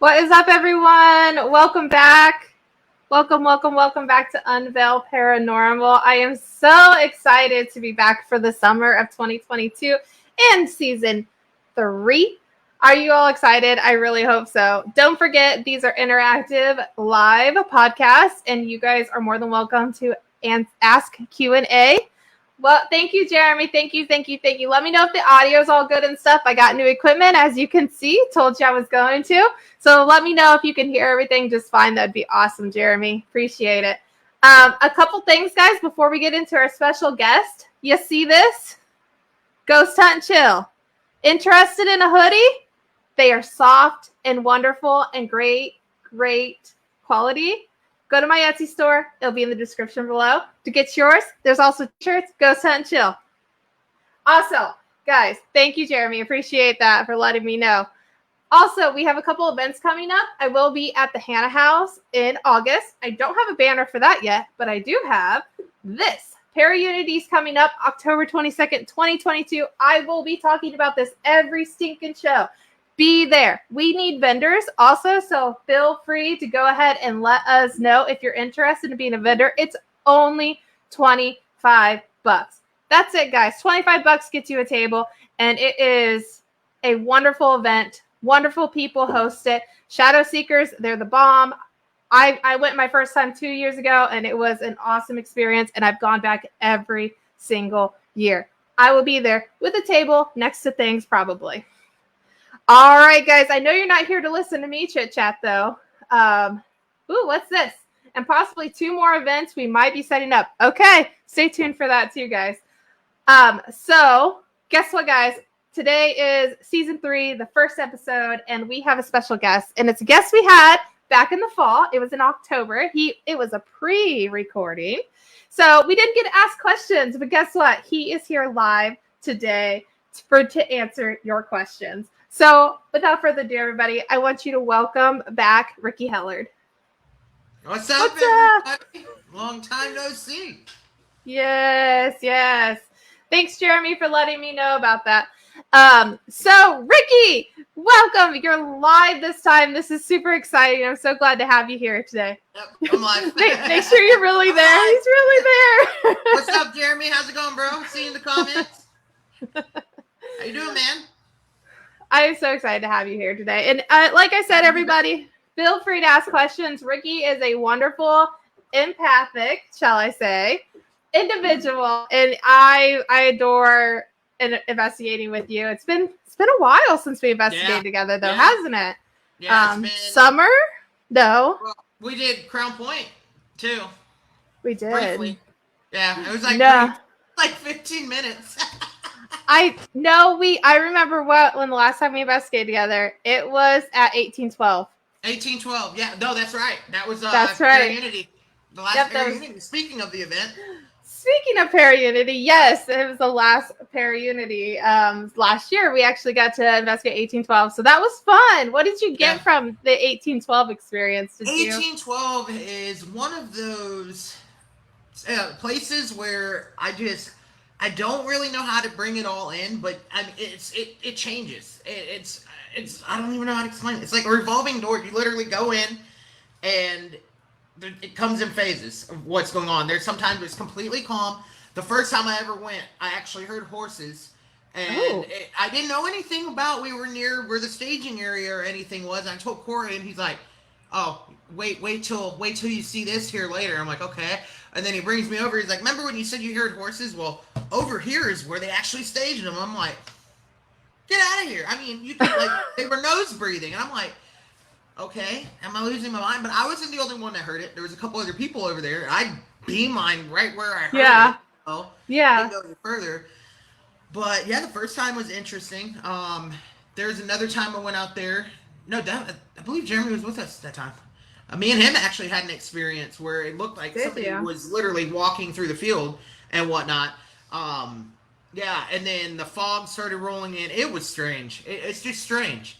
What is up, everyone? Welcome back. Welcome back to Unveil Paranormal. I am so excited to be back for the summer of 2022 and season 3. Are you all excited? I really hope so. Don't forget, these are interactive live podcasts, and you guys are more than welcome to ask Q&A. Well, thank you, Jeremy. Thank you. Let me know if the audio is all good and stuff. I got new equipment, as you can see. Told you I was going to. So let me know if you can hear everything just fine. That'd be awesome, Jeremy. Appreciate it. A couple things, guys, before we get into our special guest. You see this? Ghost Hunt Chill. Interested in a hoodie? They are soft and wonderful and great quality. Go to my Etsy store. It'll be in the description below. To get yours, there's also t-shirts. Ghost Hunt and Chill. Also, guys, thank you, Jeremy. Appreciate that for letting me know. Also, we have a couple events coming up. I will be at the Hannah House in August. I don't have a banner for that yet, but I do have this. Para-Unity's coming up October 22nd, 2022. I will be talking about this every stinking show. Be there. We need vendors also, so feel free to go ahead and let us know if you're interested in being a vendor. It's only $25. That's it, guys. $25 gets you a table, and it is a wonderful event. Wonderful people host it. Shadow Seekers, they're the bomb. I went my first time 2 years ago, and it was an awesome experience, and I've gone back every single year. I will be there with a table next to things, probably. All right, guys. I know you're not here to listen to me chit-chat, though. What's this? And possibly 2 more events we might be setting up. Okay, stay tuned for that too, guys. So guess what, guys? Today is season 3, the first episode, and we have a special guest. And it's a guest we had back in the fall. It was in October. It was a pre-recording. So we didn't get to ask questions, but guess what? He is here live today to answer your questions. So without further ado, everybody, I want you to welcome back Ricky Hellard. What's up, everybody? Long time no see. Yes. Thanks, Jeremy, for letting me know about that. So Ricky, welcome. You're live this time. This is super exciting. I'm so glad to have you here today. Yep, I'm live. Make sure you're really there. He's really there. What's up, Jeremy? How's it going, bro? See you in the comments. How you doing, man? I am so excited to have you here today. And like I said, everybody, feel free to ask questions. Ricky is a wonderful, empathic, shall I say, individual. And I adore investigating with you. It's been a while since we investigated together, though, hasn't it? Yeah, summer? No. Well, we did Crown Point, too. We did. Briefly. Yeah, it was like 15 minutes. I remember when the last time we investigated together, it was at 1812. 1812, yeah. No, that's right. That was that's right. Para-Unity. The last Para-Unity. Speaking of the event. Speaking of Para-Unity, yes, it was the last Para-Unity. Last year, we actually got to investigate 1812. So that was fun. What did you get from the 1812 experience? 1812 is one of those places where I don't really know how to bring it all in, but I mean, it changes. It's I don't even know how to explain it. It's like a revolving door. You literally go in, and it comes in phases of what's going on. Sometimes it's completely calm. The first time I ever went, I actually heard horses, and I didn't know anything about. We were near where the staging area or anything was. And I told Corey, and he's like, "Oh, wait till you see this here later." I'm like, "Okay." And then he brings me over. He's like, "Remember when you said you heard horses? Well, over here is where they actually staged them." I'm like, "Get out of here!" I mean, you could, like, they were nose breathing, and I'm like, "Okay, am I losing my mind?" But I wasn't the only one that heard it. There was a couple other people over there. I beeline right where I heard it. So didn't go any further. But yeah, the first time was interesting. There's another time I went out there. No, I believe Jeremy was with us that time. Me and him actually had an experience where it looked like somebody was literally walking through the field and whatnot. And then the fog started rolling in. It was strange. It's just strange.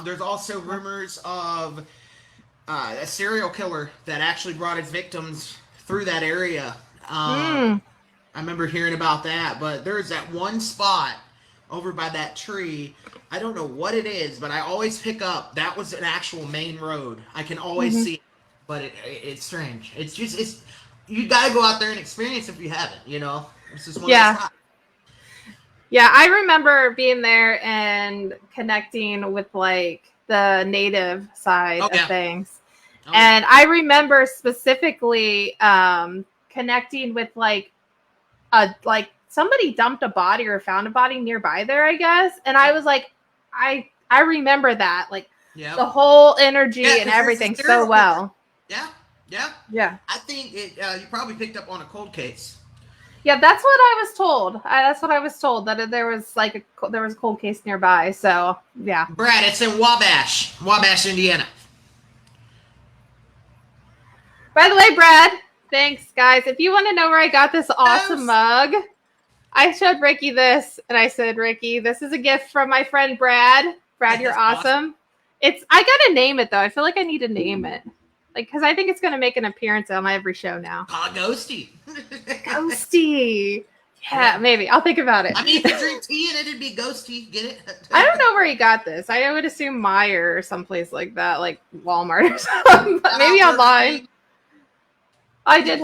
There's also rumors of a serial killer that actually brought his victims through that area. I remember hearing about that, but there's that one spot over by that tree. I don't know what it is, but I always pick up that was an actual main road. I can always Mm-hmm. see it, but it's strange. It's you gotta go out there and experience if you haven't. It's just one of those Yeah. times. Yeah, I remember being there and connecting with like the native side Oh of yeah, things. oh yeah. And I remember specifically connecting with like somebody dumped a body or found a body nearby there, I guess. And I was like, I remember that, like the Yep. whole energy Yeah, and because there's a everything so serial killer. well. Yeah, yeah. Yeah. I think you probably picked up on a cold case. Yeah, that's what I was told. That's what I was told, that there was there was a cold case nearby. So yeah. Brad, it's in Wabash, Indiana. By the way, Brad, thanks guys. If you want to know where I got this awesome Yes. mug, I showed Ricky this, and I said, Ricky, this is a gift from my friend Brad. Brad, you're That's awesome. awesome. I gotta name it though. I feel like I need to name it, because I think it's gonna make an appearance on every show now. Call it Ghosty. Ghosty. Yeah, maybe. I'll think about it. I mean, if you drink tea in it, it'd be Ghosty. Get it? I don't know where he got this. I would assume Meijer or someplace like that, like Walmart or something. But maybe online. I did.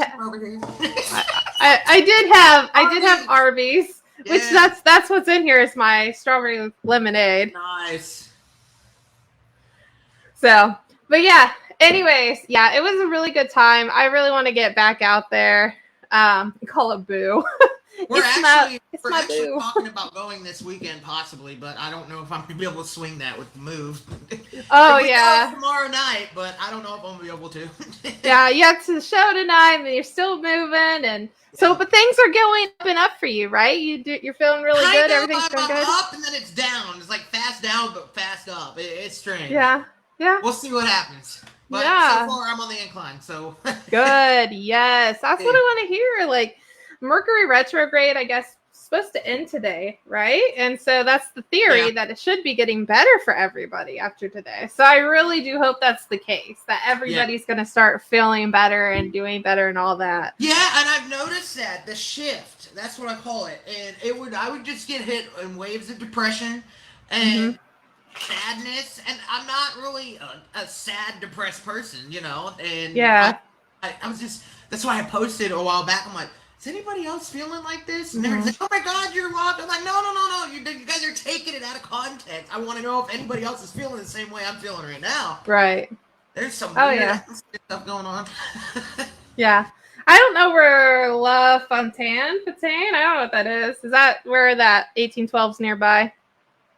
I did have Arby's, which that's what's in here is my strawberry lemonade. Nice. So, but yeah. Anyways, yeah, it was a really good time. I really want to get back out there. Call it Boo. We're actually boo. talking about going this weekend, possibly, but I don't know if I'm gonna be able to swing that with the move. Oh yeah, tomorrow night, but I don't know if I'm gonna be able to. Yeah, you have to show tonight, and you're still moving, and so, but things are going up and up for you, right? You're feeling really good. Everything's going good. Up and then it's down. It's like fast down but fast up. It's strange. Yeah. We'll see what happens. But so far, I'm on the incline. So good. Yes, that's what I want to hear. Like Mercury retrograde, I guess, supposed to end today, right? And so that's the theory that it should be getting better for everybody after today. So I really do hope that's the case, that everybody's going to start feeling better and doing better and all that. Yeah, and I've noticed that the shift, that's what I call it. And I would just get hit in waves of depression and sadness, and I'm not really a sad, depressed person, and I was just, that's why I posted a while back. I'm like, is anybody else feeling like this? And they're like, oh my God, you're locked. I'm like, no. You guys are taking it out of context. I want to know if anybody else is feeling the same way I'm feeling right now. Right. There's some weird stuff going on. Yeah. I don't know where La Fontaine? I don't know what that is. Is that where that 1812's nearby?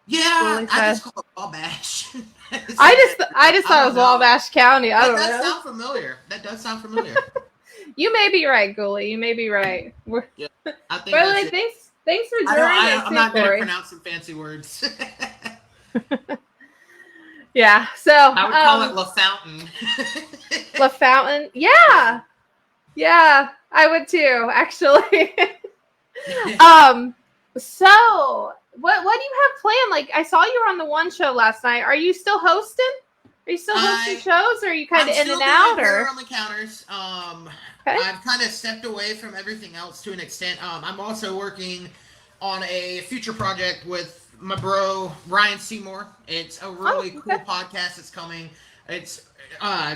Yeah, I just call it Wabash. I just thought it was Wabash County. I don't know. That sounds familiar. That does sound familiar. You may be right, Ghoulie. You may be right. Yeah, I think. By the way, thanks for joining. I'm not going to pronounce some fancy words. Yeah, so I would call it La Fountain. La Fountain, yeah, I would too, actually. So what do you have planned? Like, I saw you were on the one show last night. Are you still hosting? Are you still hosting shows, or are you kind of in and out? Or on the counters. I've kind of stepped away from everything else to an extent. I'm also working on a future project with my bro Ryan Seymour. It's a really cool podcast that's coming. It's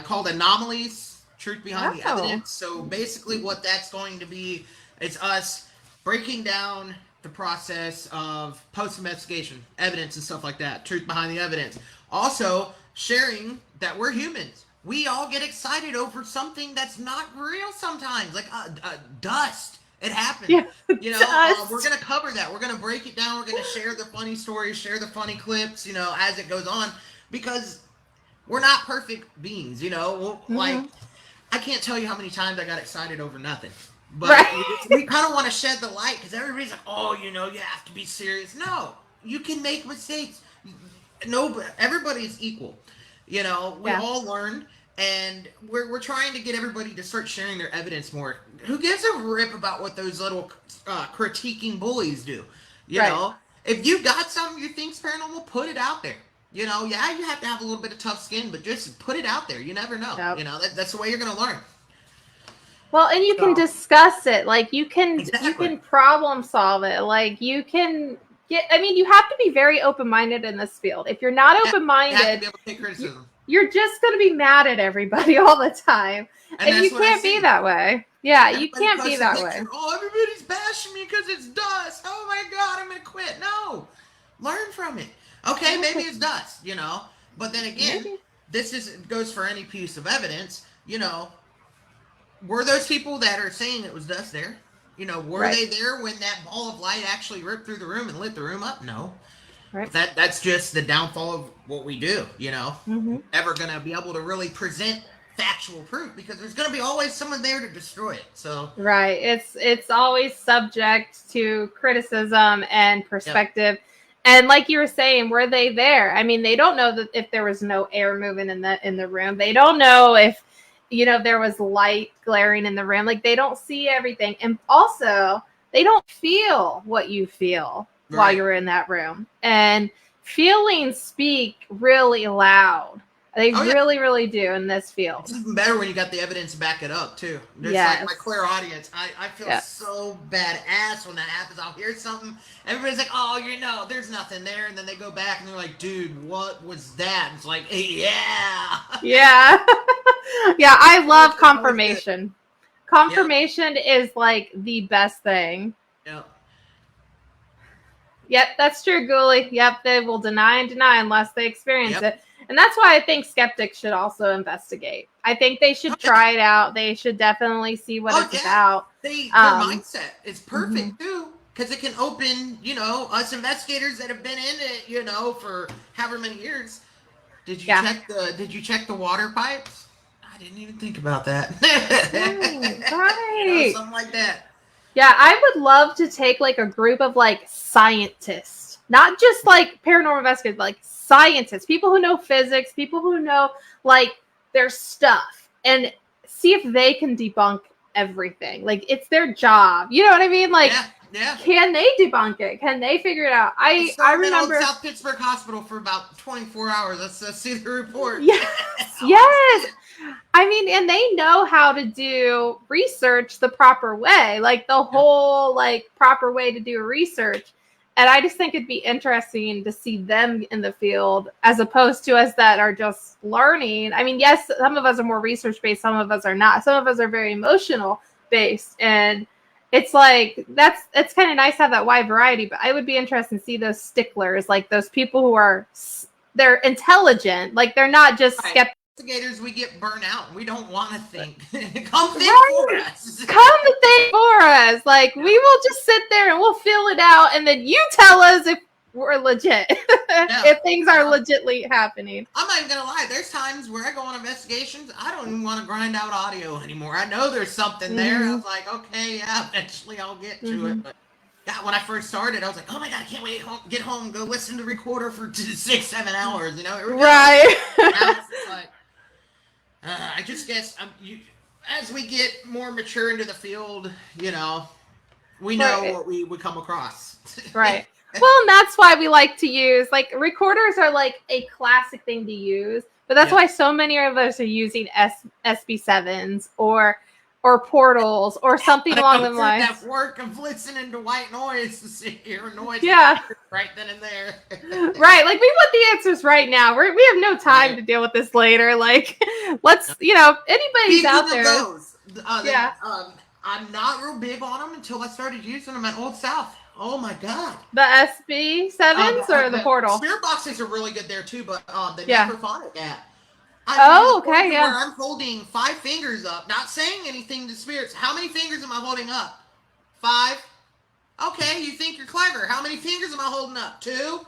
called Anomalies: Truth Behind the Evidence. So basically, what that's going to be is us breaking down the process of post-investigation evidence and stuff like that. Truth behind the evidence. Also, sharing that we're humans. We all get excited over something that's not real sometimes, like dust. It happens. Yeah, we're going to cover that. We're going to break it down. We're going to share the funny stories, share the funny clips, as it goes on, because we're not perfect beings, Like, I can't tell you how many times I got excited over nothing. But we kind of want to shed the light, because everybody's like, oh, you have to be serious. No, you can make mistakes. No, everybody's equal. We all learn, and we're trying to get everybody to start sharing their evidence more. Who gives a rip about what those little critiquing bullies do? You know, if you got something you think's paranormal, put it out there. You have to have a little bit of tough skin, but just put it out there. You never know. Yep. That's the way you're going to learn. Well, and you can discuss it. Like, you can problem solve it. Like, you can you have to be very open-minded in this field. If you're not open-minded, you have to be able to take criticism. You're just going to be mad at everybody all the time. And you can't be that way. Yeah, you can't be that way. Oh, everybody's bashing me because it's dust. Oh my God, I'm going to quit. No, learn from it. Okay, maybe it's dust, But then again, this goes for any piece of evidence, Were those people that are saying it was dust there? Were they there when that ball of light actually ripped through the room and lit the room up? No. Right. That's just the downfall of what we do, Ever going to be able to really present factual proof because there's going to be always someone there to destroy it. So right. It's always subject to criticism and perspective. Yep. And like you were saying, were they there? I mean, they don't know that if there was no air moving in the room. They don't know if there was light glaring in the room. Like, they don't see everything. And also, they don't feel what you feel while you're in that room. And feelings speak really loud. They really, really do in this field. It's even better when you got the evidence to back it up, too. There's like my clairaudience. I feel so badass when that happens. I'll hear something. Everybody's like, oh, there's nothing there. And then they go back and they're like, dude, what was that? And it's like, yeah. Yeah. Yeah, I love confirmation. Confirmation is like the best thing. Yeah. Yep, that's true, Ghoulie. Yep, they will deny and deny unless they experience it. And that's why I think skeptics should also investigate. I think they should try it out. They should definitely see what it's about. Their mindset is perfect, too, because it can open, us investigators that have been in it, for however many years. Did you check the water pipes? I didn't even think about that. Right. Something like that. Yeah, I would love to take like a group of like scientists, not just like paranormal investigators, but like scientists, people who know physics, people who know like their stuff, and see if they can debunk everything. Like, it's their job. You know what I mean? Like, can they debunk it? Can they figure it out? I remember South Pittsburgh Hospital for about 24 hours. Let's see the report. Yes, yes. I mean, and they know how to do research the proper way, like the whole like proper way to do research. And I just think it'd be interesting to see them in the field as opposed to us that are just learning. I mean, yes, some of us are more research based, some of us are not. Some of us are very emotional based, and it's like it's kind of nice to have that wide variety. But I would be interested to see those sticklers, like those people who they're intelligent, like they're not just skeptical. Investigators, we get burnt out and we don't want to think. Come think for us. Come think for us. Like, we will just sit there and we'll fill it out, and then you tell us if we're legit. If things are legitly happening. I'm not even gonna lie, there's times where I go on investigations, I don't even want to grind out audio anymore. I know there's something there. I was like, okay, yeah, eventually I'll get to it. But God, when I first started, I was like, oh my God, I can't wait to get home, go listen to the recorder for 6-7 hours, Right. Now it's like, I just guess as we get more mature into the field, we know what we would come across. Right. Well, and that's why we like to use, like, recorders are like a classic thing to use, but that's why so many of us are using SB7s or portals or something along those lines. That work of listening to white noise to hear noise right then and there. Right, like, we want the answers right now. We have no time to deal with this later. Like, let's, anybody's out there. Those. I'm not real big on them until I started using them at Old South. Oh my God. The SB7s or the portal? Spirit boxes are really good there too, but the necrophonic app. Okay, where I'm holding 5 fingers up, not saying anything to spirits. How many fingers am I holding up? 5. Okay, you think you're clever. How many fingers am I holding up? 2.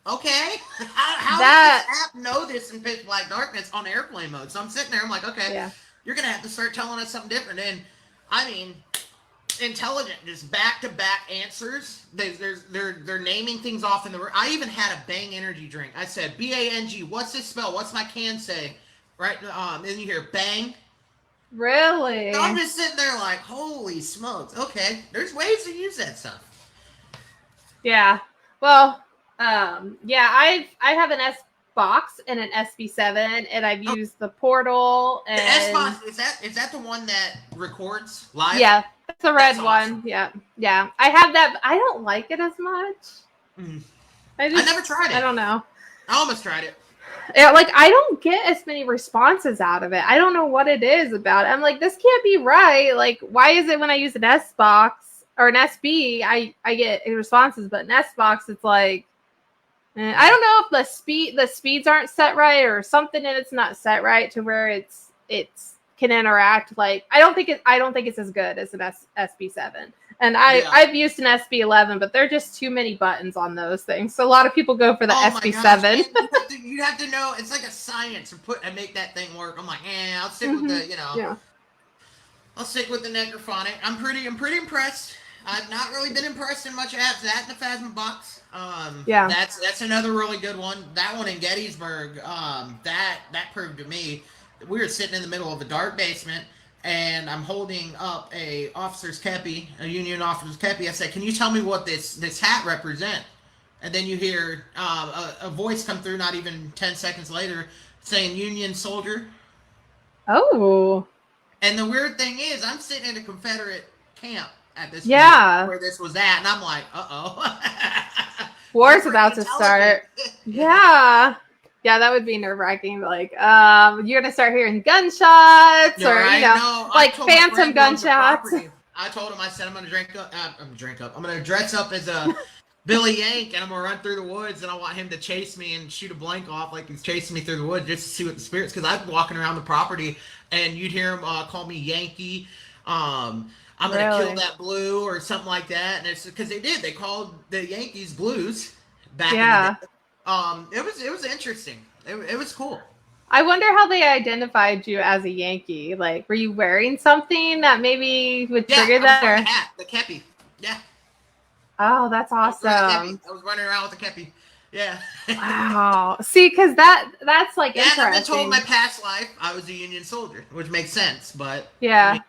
Okay. How does this app know this in pitch black darkness on airplane mode? So I'm sitting there, I'm like, okay, you're gonna have to start telling us something different. And I mean, intelligent, just back-to-back answers. They're naming things off in the. I even had a Bang energy drink. I said BANG. What's this spell? What's my can say? Right. Then you hear bang. Really? So I'm just sitting there like, holy smokes. Okay, there's ways to use that stuff. Yeah. Well, I have an S box and an SB7, and I've used the portal. And the S box, is that the one that records live? Yeah. That's the red one. Awesome. Yeah. I have that. I don't like it as much. Mm. I never tried it. I don't know. I almost tried it. Yeah, like I don't get as many responses out of it. I don't know what it is about it. I'm like, this can't be right. Like, why is it when I use an S box or an SB, I get responses, but an S box, it's like, I don't know if the speeds aren't set right or something, and it's not set right to where it's can interact. Like, I don't think it's as good as an SB7. And I've used an SB11, but there are just too many buttons on those things. So a lot of people go for the SB7. You have to know, it's like a science to and make that thing work. I'm like, I'll stick with the, I'll stick with the necrophonic. I'm pretty impressed. I've not really been impressed in much apps. That and the Phasma box. That's another really good one. That one in Gettysburg. That proved to me. We were sitting in the middle of a dark basement, and I'm holding up a officer's kepi, a Union officer's kepi. I said, "Can you tell me what this hat represent?" And then you hear a voice come through, not even 10 seconds later, saying "Union soldier." Oh. And the weird thing is, I'm sitting in a Confederate camp at this point where this was at, and I'm like, uh-oh. War's about to start. Yeah. Yeah, that would be nerve-wracking. Like, you're going to start hearing gunshots like phantom gunshots. I told him, I said, I'm going to I'm going to dress up as a Billy Yank, and I'm going to run through the woods, and I want him to chase me and shoot a blank off like he's chasing me through the woods just to see what the spirits, because I've been walking around the property, and you'd hear him call me Yankee. I'm going to kill that blue or something like that. And it's because they called the Yankees blues back in the day. It was interesting. It was cool. I wonder how they identified you as a Yankee. Like, were you wearing something that maybe would trigger that? Or the hat, the kepi. Yeah. Oh, that's awesome. I was running around with the kepi. Yeah. Wow. See, because that's like interesting. I've been told in my past life I was a Union soldier, which makes sense. But yeah,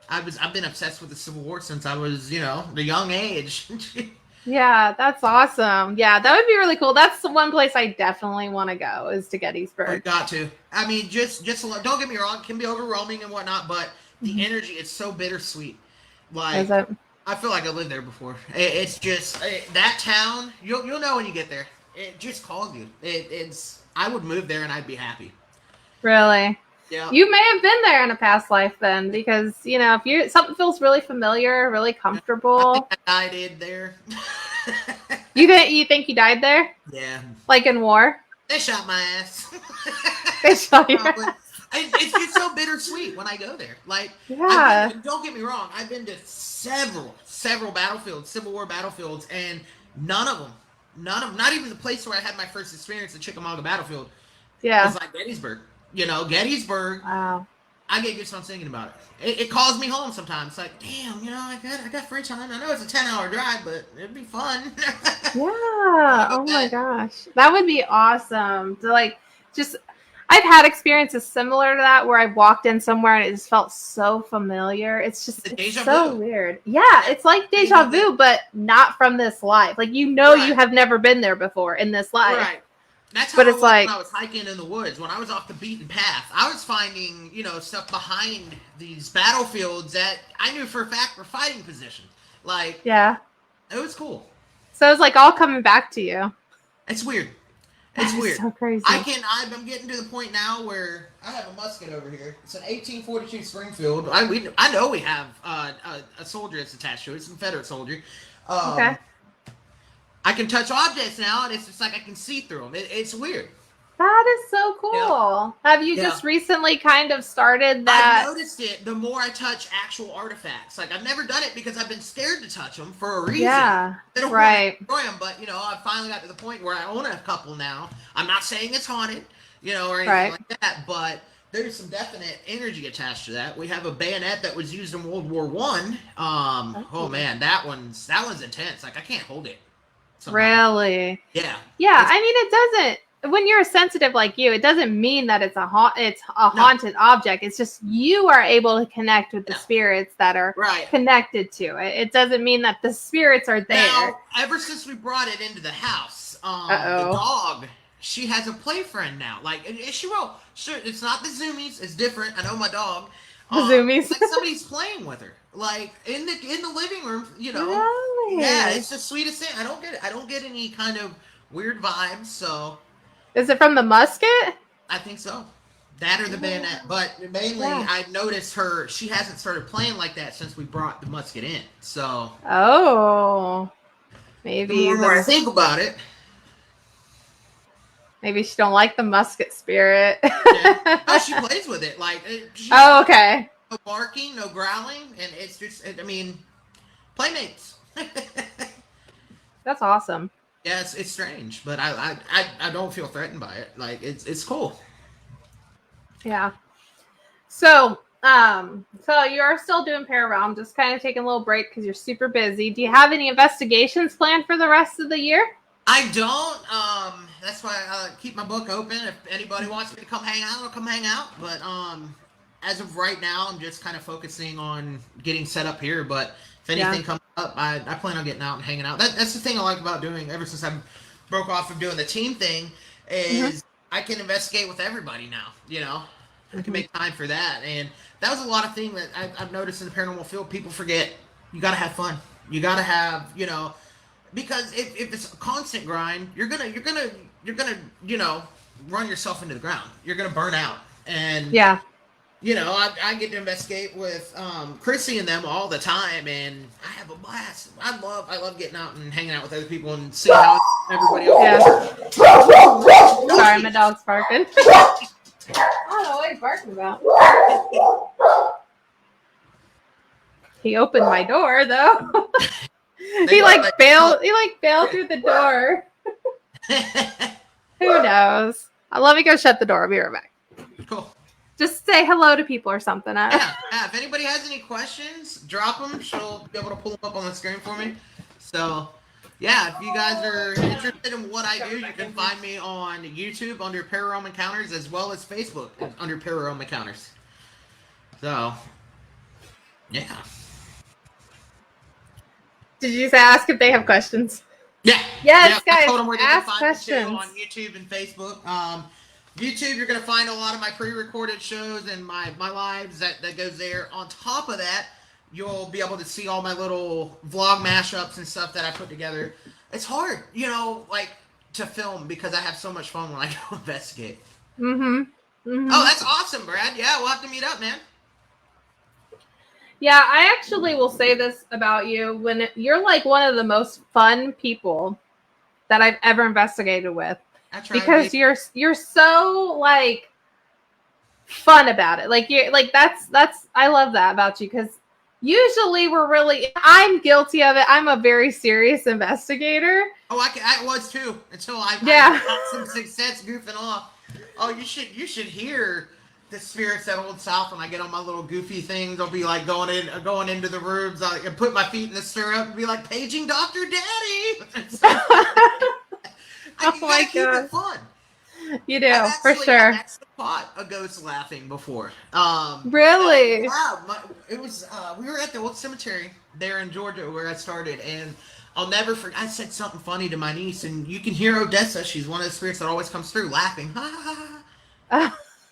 I've been obsessed with the Civil War since I was, the young age. Yeah, that's awesome. Yeah, that would be really cool. That's the one place I definitely want to go, is to Gettysburg. I got to. I mean, just don't get me wrong, it can be overwhelming and whatnot, but the energy, it's so bittersweet. Like, I feel like I lived there before. It's just that town. You'll know when you get there. It just called you. I would move there and I'd be happy. Really? Yeah. You may have been there in a past life then, because if something feels really familiar, really comfortable. I think I died there. You think you died there? Yeah. Like in war? They shot my ass. They shot your ass. It's just so bittersweet when I go there. Like, yeah. Don't get me wrong. I've been to several battlefields, Civil War battlefields, and none of them, not even the place where I had my first experience, the Chickamauga battlefield. Yeah. It was like Gettysburg. Gettysburg. Wow. I get goosebumps thinking about it. It calls me home sometimes. It's like, damn, I got free time. I know it's a 10-hour drive, but it'd be fun. Yeah. Oh my gosh. That would be awesome. I've had experiences similar to that where I've walked in somewhere and it just felt so familiar. It's just so weird. Yeah, it's like deja vu, but not from this life. Like, you have never been there before in this life. Right. That's how it was when I was hiking in the woods. When I was off the beaten path, I was finding, stuff behind these battlefields that I knew for a fact were fighting positions. Like, yeah, it was cool. So it's like all coming back to you. It's weird. It's weird. So crazy. I'm getting to the point now where I have a musket over here. It's an 1842 Springfield. I know we have a soldier that's attached to it. It's a Confederate soldier. Okay. I can touch objects now, and it's just like I can see through them. It's weird. That is so cool. Yeah. Have you just recently kind of started that? I've noticed it the more I touch actual artifacts. Like, I've never done it because I've been scared to touch them for a reason. Yeah, I don't want to destroy them, but, I finally got to the point where I own a couple now. I'm not saying it's haunted, or anything like that, but there's some definite energy attached to that. We have a bayonet that was used in World War I. Oh, man, that one's intense. Like, I can't hold it. Somehow. Really? Yeah. Yeah, I mean, it doesn't. When you're sensitive like you, it doesn't mean that it's a haunted object. It's just you are able to connect with the spirits that are connected to it. It doesn't mean that the spirits are there. Now, ever since we brought it into the house, the dog, she has a play friend now. Like, she will. Sure, it's not the Zoomies. It's different. I know my dog. The zoomies. Like somebody's playing with her, like in the living room. Really? Yeah, it's the sweetest thing. I don't get it. I don't get any kind of weird vibes. So Is it from the musket? I think so. That or the bayonet. But mainly, Yeah. I've noticed she hasn't started playing like that since we brought the musket in. So. Oh. Maybe The more I think about it. Maybe she don't like the musket spirit. Yeah. Oh, she plays with it. Like, oh, okay. No barking, no growling. And it's just, I mean, playmates. That's awesome. Yeah, it's strange, but I don't feel threatened by it. Like it's cool. Yeah. So you are still doing Paranormal, just kind of taking a little break because you're super busy. Do you have any investigations planned for the rest of the year? I don't. That's why I keep my book open. If anybody wants me to come hang out, I'll come hang out. But as of right now, I'm just kind of focusing on getting set up here. But if anything comes up, I plan on getting out and hanging out. That's the thing I like about doing. Ever since I broke off of doing the team thing, is I can investigate with everybody now. I can make time for that. And that was a lot of things that I've noticed in the paranormal field. People forget you got to have fun. You got to have, because if it's a constant grind, you're gonna run yourself into the ground. You're gonna burn out. And I get to investigate with Chrissy and them all the time, and I have a blast. I love getting out and hanging out with other people and seeing how everybody else. Yeah. Sorry, my dog's barking. I don't know what he's barking about. He opened my door though. He bailed through the door. Who knows? Let me go shut the door. I'll be right back. Cool. Just say hello to people or something. Yeah. If anybody has any questions, drop them. She'll be able to pull them up on the screen for me. So, yeah, if you guys are interested in what I do, you can find me on YouTube under Paranormal Encounters, as well as Facebook under Paranormal Encounters. So, yeah. Did you ask if they have questions? Yeah. Yes, guys. I told them where they ask can find questions me too, on YouTube and Facebook. YouTube, you're going to find a lot of my pre-recorded shows and my lives that goes there. On top of that, you'll be able to see all my little vlog mashups and stuff that I put together. It's hard, to film because I have so much fun when I go investigate. Oh, that's awesome, Brad. Yeah, we'll have to meet up, man. Yeah, I actually will say this about you. When you're like one of the most fun people that I've ever investigated with. Because you're so fun about it. That's I love that about you, because usually I'm guilty of it. I'm a very serious investigator. Oh, I was too, until I had some success goofing off. Oh, you should hear the spirits at Old South when I get on my little goofy things. I'll be like going into the rooms. I put my feet in the stirrup and be like, paging Dr. Daddy. Oh my keep it fun. You do, for sure. I've caught a ghost laughing before. Really? It was we were at the old cemetery there in Georgia where I started, and I'll never forget. I said something funny to my niece, and you can hear Odessa. She's one of the spirits that always comes through laughing.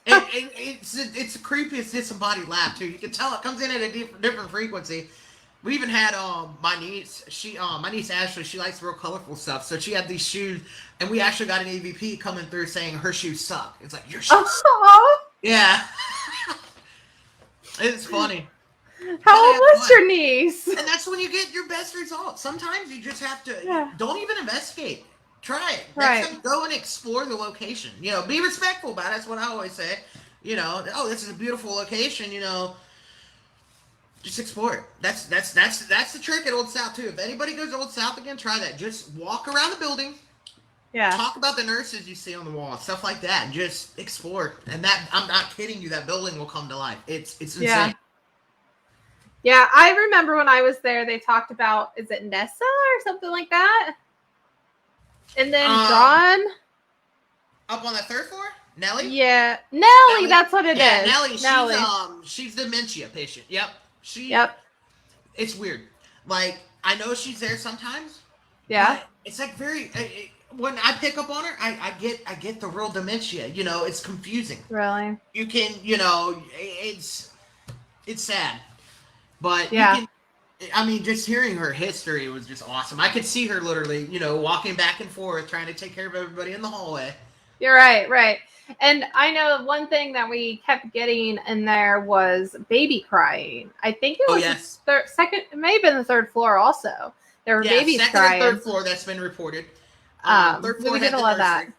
It's the creepiest disembodied laugh too. You can tell it comes in at a different frequency. We even had my niece. My niece Ashley. She likes real colorful stuff, so she had these shoes, and we actually got an EVP coming through saying her shoes suck. It's like, your shoes suck. Yeah. It's funny. How old was your niece? And that's when you get your best results. Sometimes you just have to don't even investigate. Try it. Right. Go and explore the location. Be respectful about it. That's what I always say. This is a beautiful location. Just explore it. That's the trick at Old South too. If anybody goes to Old South again, try that. Just walk around the building. Yeah. Talk about the nurses you see on the wall, stuff like that, and just explore. And that, I'm not kidding you, that building will come to life. It's insane. Yeah, I remember when I was there, they talked about, is it Nessa or something like that? And then John. Up on the third floor? Nellie? Yeah. Nellie, that's what it is. Nellie, she's dementia patient. Yep. It's weird. I know she's there sometimes. Yeah. It's very when I pick up on her, I get the real dementia. It's confusing. Really? You can, it's sad. But Yeah. you can, I mean, just hearing her history was just awesome. I could see her literally, walking back and forth, trying to take care of everybody in the hallway. You're right, right. And I know one thing that we kept getting in there was baby crying. I think it Oh was yes, the second, it may have been the third floor also. There were yeah, babies second crying. and third floor that's been reported. Third floor We did had a the lot of that. nursery.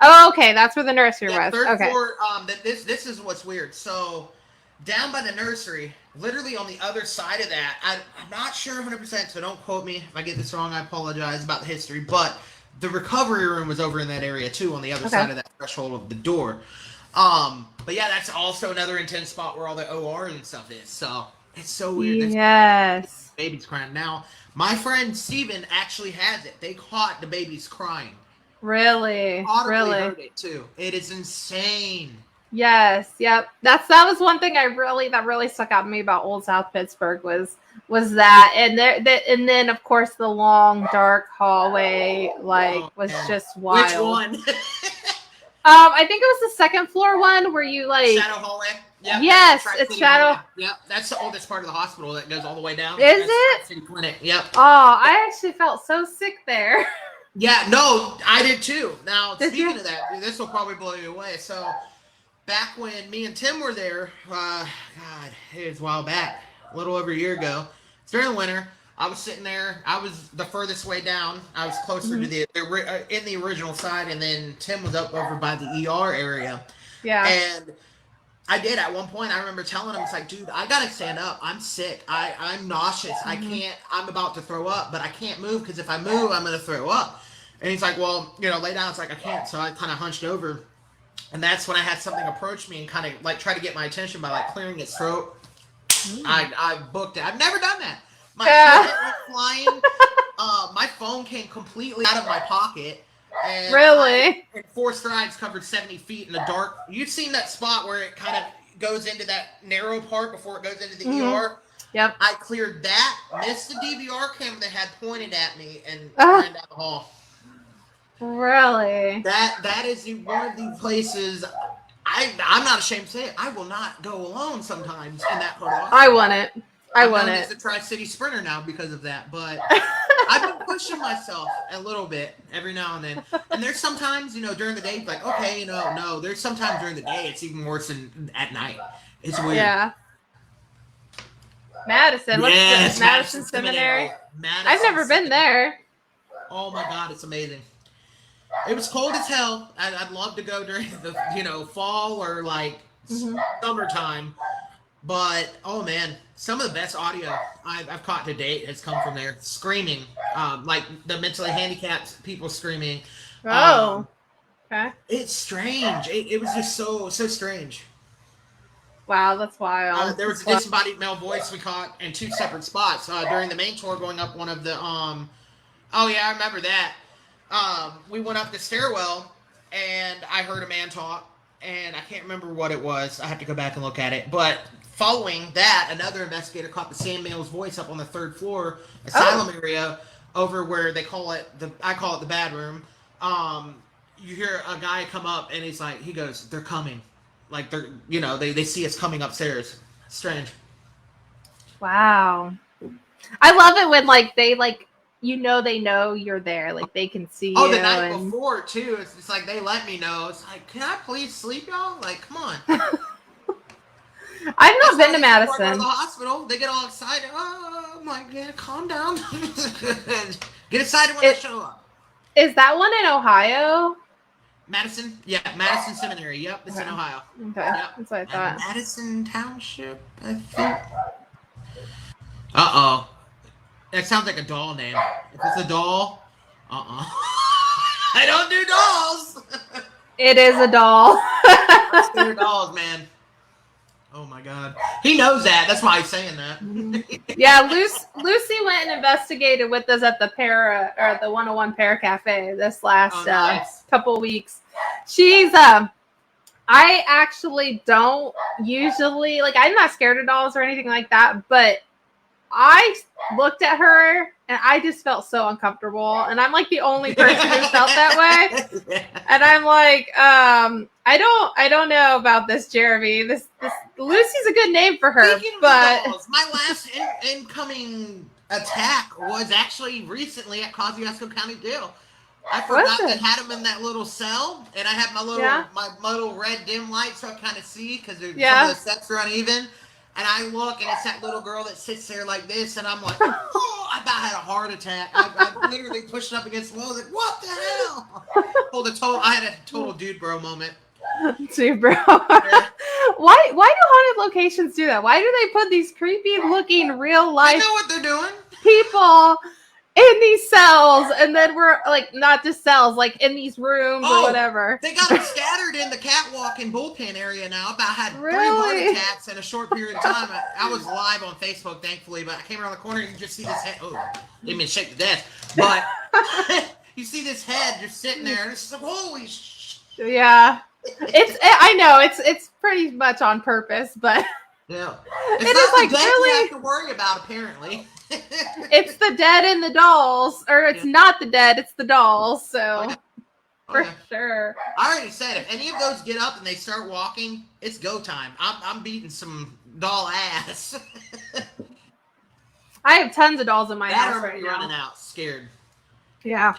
Oh, okay. That's where the nursery Yeah, was. third Okay. floor. This is what's weird. So down by the nursery, literally on the other side of that, I'm not sure 100%. So don't quote me if I get this wrong. I apologize about the history, but the recovery room was over in that area too, on the other side of that threshold of the door. But yeah, that's also another intense spot where all the OR and stuff is. So it's so weird. Yes. Babies crying. Now, my friend Steven actually has it. They caught the babies crying. Really? Audibly Really? heard it too. It is insane. Yes. Yep. That was one thing that really stuck out to me about Old South Pittsburgh was that, and and then of course the long dark hallway was just wild. Which one? I think it was the second floor one where you Shadow hallway. Yep, yes, it's Shadow. Hallway. Yep, that's the oldest part of the hospital that goes all the way down. Is that's it? City Clinic. Yep. Oh, I actually felt so sick there. Yeah, no, I did too. Now, speaking of that, this will probably blow you away. So, back when me and Tim were there, God, it was a while back, a little over a year ago. It's during the winter. I was sitting there. I was the furthest way down. I was closer to the in the original side, and then Tim was up over by the ER area. Yeah. And I did at one point. I remember telling him, "It's like, dude, I gotta stand up. I'm sick. I'm nauseous. I can't. I'm about to throw up, but I can't move because if I move, I'm gonna throw up." And he's like, "Well, lay down." It's like I can't. So I kind of hunched over, and that's when I had something approach me and kind of like try to get my attention by like clearing its throat. I booked it. I've never done that. My phone went flying. My phone came completely out of my pocket. And really? In 4 strides, covered 70 feet in the dark. You've seen that spot where it kind of goes into that narrow part before it goes into the ER? Yep. I cleared that, missed the DVR camera that had pointed at me, and ran down the hall. Really? That is one of the places I'm not ashamed to say it. I will not go alone sometimes in that part of the I want it. I'm known as a Tri-City sprinter now because of that, but I've been pushing myself a little bit every now and then. And there's sometimes, during the day, like, okay, no. There's sometimes during the day it's even worse than at night. It's weird. Yeah. Madison. What's yes, Madison Seminary? Madison I've never been there. Oh my God, it's amazing. It was cold as hell. I'd love to go during the fall or like summertime. But oh man, some of the best audio I've caught to date has come from there. Screaming, like the mentally handicapped people screaming. Oh, okay. It's strange. It was just so strange. Wow, that's wild. There was a disembodied male voice we caught in 2 separate spots during the main tour, going up one of the. Oh yeah, I remember that. We went up the stairwell, and I heard a man talk, and I can't remember what it was. I have to go back and look at it, but. Following that, another investigator caught the same male's voice up on the 3rd floor asylum area over where I call it the bad room. You hear a guy come up and he goes, "They're coming." Like they see us coming upstairs. Strange. Wow. I love it when they they know you're there. Like they can see you. Oh, the night before too. It's like they let me know. It's like, can I please sleep, y'all? Like, come on. I've not been to Madison. Go to the hospital. They get all excited. Oh, I'm like, yeah, calm down. Get excited when they show up. Is that one in Ohio? Madison? Yeah, Madison Seminary. Yep, it's in Ohio. Okay, yep. That's what I thought. Madison Township, I think. Uh-oh. That sounds like a doll name. If it's a doll, I don't do dolls. It is a doll. They're dolls, man. Oh my God. He knows that. That's why he's saying that. Yeah, Lucy went and investigated with us at the the 101 Para Cafe this last couple weeks. She's I actually don't usually I'm not scared of dolls or anything like that, but I looked at her and I just felt so uncomfortable. And I'm like the only person who felt that way. And I'm like, I don't know about this, Jeremy. This Lucy's a good name for her. Speaking but of dolls, my last incoming attack was actually recently at Kosciuszko County Jail. I forgot to have them in that little cell, and I had my little red dim light so I kind of see because some of the steps are uneven. And I look, and it's that little girl that sits there like this, and I'm like, oh, I about had a heart attack. I literally pushed up against the wall. I was like, what the hell? I had a total dude bro moment. Dude bro. Yeah. Why do haunted locations do that? Why do they put these creepy looking real life? I know what they're doing. People in these cells, and then we're like, not just cells, like in these rooms or whatever. They got them scattered in the catwalk and bullpen area now. About had 3 heart attacks in a short period of time. I was live on Facebook, thankfully, but I came around the corner and you just see this head. Oh, didn't mean to shake the desk, but you see this head just sitting there, and it's like, holy shit. Yeah, I know it's pretty much on purpose, but yeah, it's not like really you have to worry about apparently. It's the dead and the dolls, or it's not the dead, it's the dolls. So for sure. I already said if any of those get up and they start walking, it's go time. I'm beating some doll ass. I have tons of dolls in my house right now. Running out, scared. Yeah.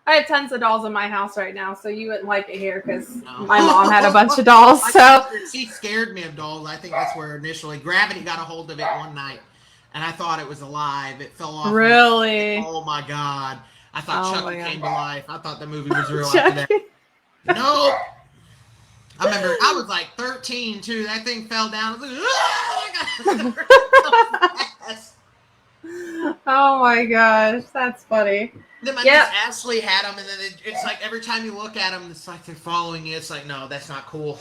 I have tons of dolls in my house right now, so you wouldn't like it here because my mom had a bunch of dolls. So she scared me of dolls. I think that's where initially gravity got a hold of it one night. And I thought it was alive. It fell off. Really? Oh my God. I thought Chucky came to life. I thought the movie was real after that. Nope. I remember I was like 13 too. That thing fell down. I was like, oh my gosh. That's funny. Then my niece Ashley had them, and then it's like every time you look at them, it's like they're following you. It's like, no, that's not cool.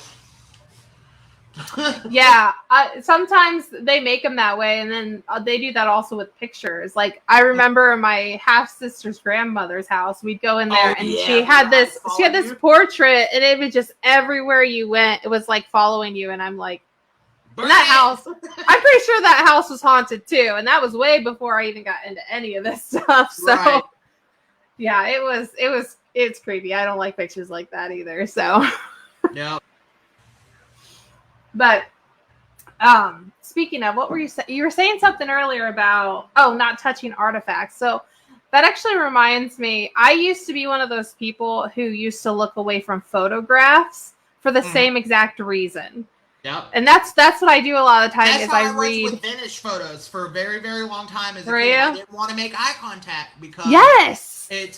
Yeah, sometimes they make them that way, and then they do that also with pictures. Like I remember my half sister's grandmother's house. We'd go in there, and she had this portrait, and it was just everywhere you went. It was like following you, and I'm like, that house. I'm pretty sure that house was haunted too, and that was way before I even got into any of this stuff. So, yeah, it's creepy. I don't like pictures like that either. So, yeah. But speaking of, what were you saying? You were saying something earlier about not touching artifacts. So that actually reminds me, I used to be one of those people who used to look away from photographs for the same exact reason. Yep. And that's what I do a lot of the time. That's is how I read was with vintage photos for a very, very long time as a kid. I didn't want to make eye contact because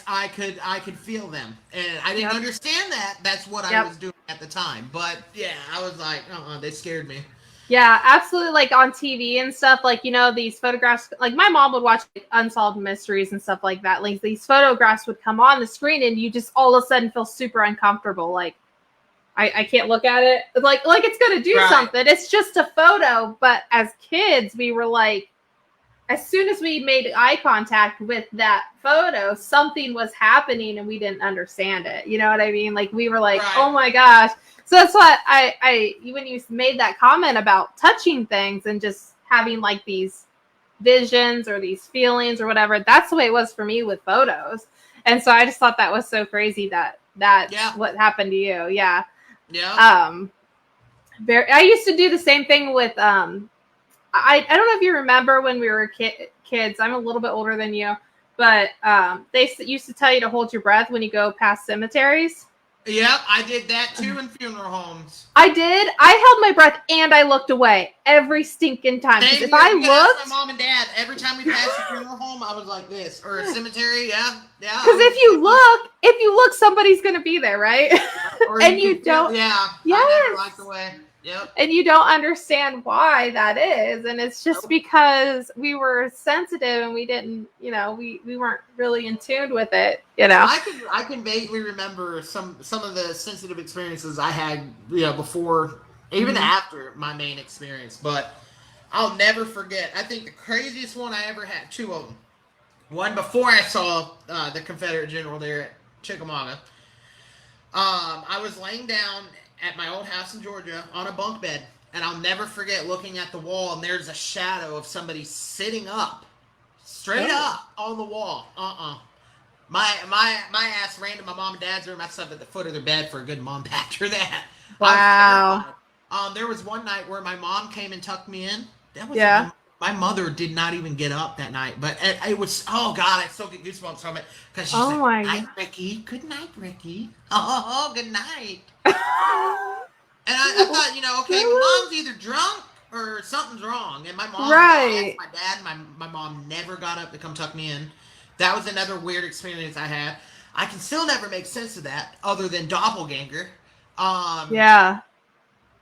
I could feel them, and I didn't understand that. That's what I was doing at the time. But yeah, I was like, they scared me. Yeah, absolutely. Like on TV and stuff, like, these photographs, like my mom would watch like, Unsolved Mysteries and stuff like that. Like these photographs would come on the screen and you just all of a sudden feel super uncomfortable. Like I can't look at it. Like it's going to do something. It's just a photo. But as kids, we were like, as soon as we made eye contact with that photo, something was happening and we didn't understand it. You know what I mean? Like we were like, oh my gosh. So that's what I when you made that comment about touching things and just having like these visions or these feelings or whatever, that's the way it was for me with photos. And so I just thought that was so crazy that's what happened to you. Yeah. Yeah. I used to do the same thing with I don't know if you remember when we were kids. I'm a little bit older than you, but they used to tell you to hold your breath when you go past cemeteries. Yep, I did that too in funeral homes. I did. I held my breath and I looked away every stinking time. If I looked, my mom and dad, every time we passed a funeral home, I was like this, or a cemetery. Yeah. Because if you look, somebody's gonna be there, right? And you don't. I never liked the way. Yep. And you don't understand why that is. And it's just because we were sensitive and we didn't, we weren't really in tune with it, I can vaguely remember some of the sensitive experiences I had, before, even after my main experience. But I'll never forget. I think the craziest one I ever had, 2 of them. One before I saw the Confederate general there at Chickamauga. I was laying down at my old house in Georgia on a bunk bed, and I'll never forget looking at the wall, and there's a shadow of somebody sitting up Straight up on the wall. My ass ran to my mom and dad's room. I slept at the foot of their bed for a good month after that. I was Wow. terrified. There was one night where my mom came and tucked me in. That was Yeah. my mother did not even get up that night, but it was, oh god, I still get goosebumps from it because she's Oh like, my "Night, God. Ricky. Good night, Ricky. Oh, good night." And I thought, okay, my mom's either drunk or something's wrong. And my mom, I asked Right. my dad, my mom never got up to come tuck me in. That was another weird experience I had. I can still never make sense of that, other than doppelganger. Um, Yeah.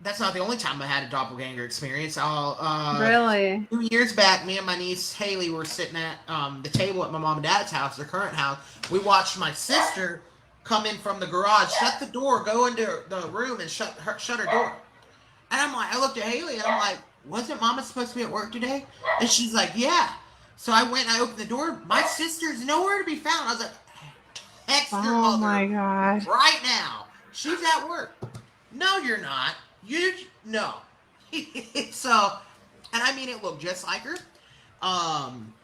that's not the only time I had a doppelganger experience. Really. 2 years back, me and my niece Haley were sitting at the table at my mom and dad's house, their current house. We watched my sister come in from the garage, shut the door, go into the room, and shut her door. And I'm like, I looked at Haley and I'm like, wasn't Mama supposed to be at work today? And she's like, yeah. So I went and I opened the door. My sister's nowhere to be found. I was like, text your Oh mother my God. right now. She's at work. No, you're not. No. So, and I mean, it looked just like her. Um,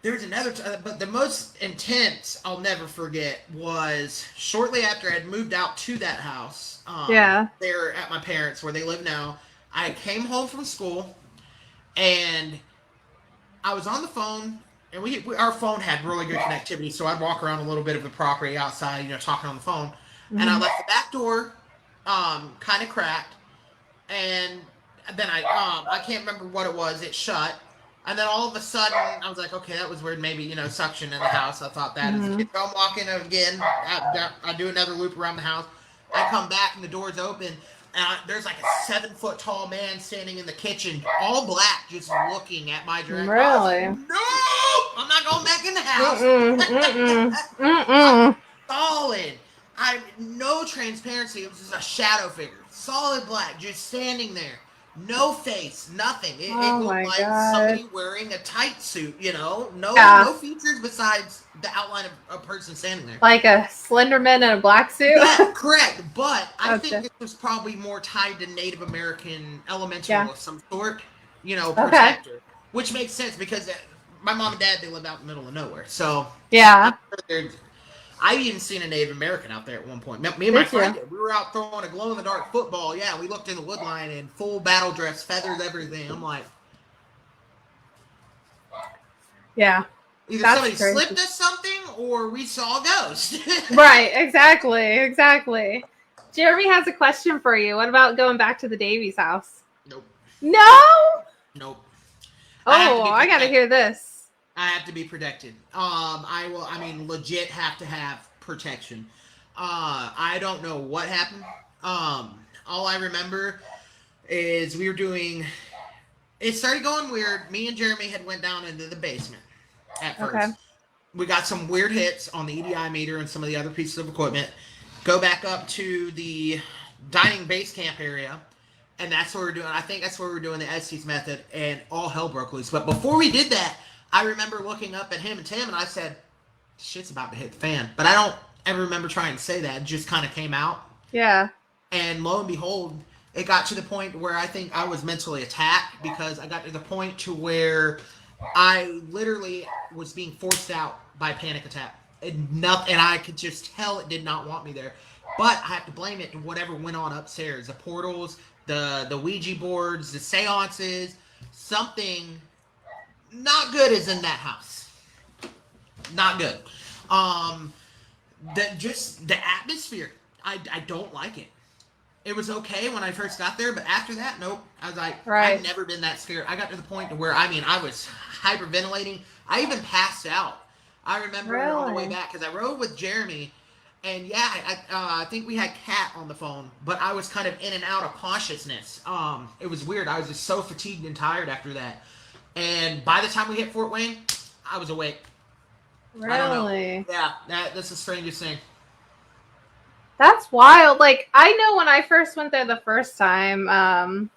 there's another, but the most intense I'll never forget was shortly after I'd moved out to that house. Yeah. There at my parents' where they live now. I came home from school, and I was on the phone, and our phone had really good connectivity, so I'd walk around a little bit of the property outside, talking on the phone, and I left the back door, kind of cracked, and then I can't remember what it was. It shut. And then all of a sudden, I was like, okay, that was weird. Maybe, suction in the house. I thought that. Mhm. So I'm walking again. I do another loop around the house. I come back and the door's open. And there's like a 7-foot tall man standing in the kitchen, all black, just looking at my direction. Really? Like, no! I'm not going back in the house. I'm solid. No transparency. It was just a shadow figure. Solid black, just standing there. No face, nothing. It looked like somebody wearing a tight suit, no features besides the outline of a person standing there. Like a Slenderman in a black suit? Yeah, correct. But I think this was probably more tied to Native American elemental of some sort, protector. Which makes sense because my mom and dad, they live out in the middle of nowhere. So, yeah. I've even seen a Native American out there at one point. Me and my friend did. We were out throwing a glow-in-the-dark football. Yeah, we looked in the wood line in full battle dress, feathers, everything. I'm like... Yeah. Either somebody slipped us something or we saw a ghost. Right, exactly. Jeremy has a question for you. What about going back to the Davies house? Nope. No? Nope. Oh, I gotta hear this. I have to be protected. Legit have to have protection. I don't know what happened. All I remember is it started going weird. Me and Jeremy had went down into the basement at first. Okay. We got some weird hits on the EDI meter and some of the other pieces of equipment. Go back up to the dining base camp area. And that's what we're doing. I think that's where we're doing the Estes method, and all hell broke loose. But before we did that, I remember looking up at him and Tim, and I said, shit's about to hit the fan. But I don't ever remember trying to say that. It just kind of came out. Yeah. And lo and behold, it got to the point where I think I was mentally attacked because I got to the point to where I literally was being forced out by a panic attack. And I could just tell it did not want me there. But I have to blame it to whatever went on upstairs. The portals, the Ouija boards, the seances, something... not good is in that house. Not good. The atmosphere. I don't like it. It was okay when I first got there, but after that, nope. I was like, I've never been that scared. I got to the point to where, I was hyperventilating. I even passed out. I remember on the way back, because I rode with Jeremy, and yeah, I think we had Kat on the phone, but I was kind of in and out of consciousness. It was weird. I was just so fatigued and tired after that. And by the time we hit Fort Wayne, I was awake. Really? I don't know. Yeah, that's the strangest thing. That's wild. Like, I know when I first went there the first time.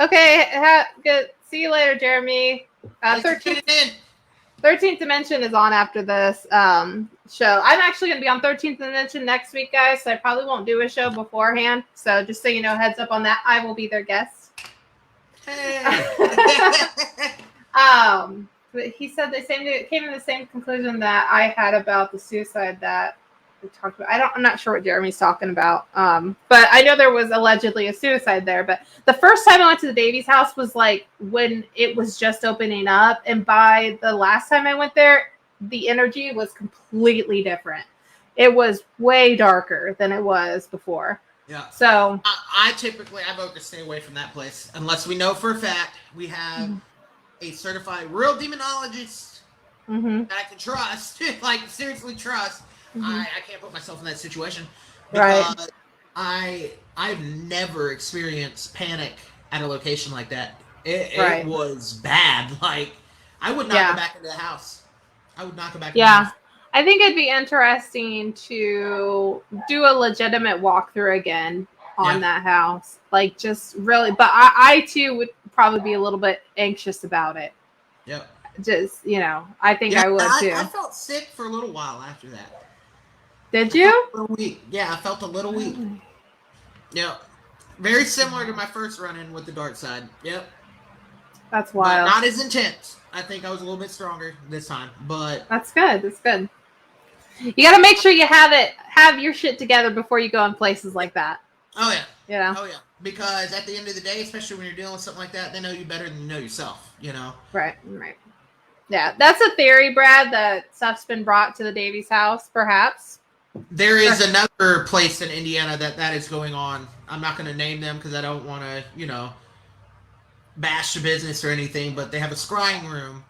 Okay, good. See you later, Jeremy. 13th Dimension is on after this show. I'm actually going to be on 13th Dimension next week, guys, so I probably won't do a show beforehand. So just so you know, heads up on that. I will be their guest. Hey. But he said came to the same conclusion that I had about the suicide that we talked about. I'm not sure what Jeremy's talking about. But I know there was allegedly a suicide there. But the first time I went to the Davies house was like when it was just opening up, and by the last time I went there, the energy was completely different. It was way darker than it was before. Yeah. So I vote to stay away from that place unless we know for a fact we have a certified real demonologist that I can trust, like seriously trust. I can't put myself in that situation because I've never experienced panic at a location like that. It was bad. Like I would not go back into the house. I would not go back. Yeah. I think it'd be interesting to do a legitimate walkthrough again on that house. Like just really, but I too would probably be a little bit anxious about it. Yep. Just, I think I would too. I felt sick for a little while after that. Did you? A week. Yeah, I felt a little weak. Yep. Very similar to my first run-in with the dark side. Yep. That's wild. But not as intense. I think I was a little bit stronger this time, but that's good. That's good. You got to make sure you have your shit together before you go in places like that. Oh yeah. Yeah. Oh yeah. Because at the end of the day, especially when you're dealing with something like that, they know you better than you know yourself. Right. Yeah, that's a theory, Brad. That stuff's been brought to the Davies house, perhaps. There is another place in Indiana that is going on. I'm not going to name them because I don't want to, bash the business or anything. But they have a scrying room,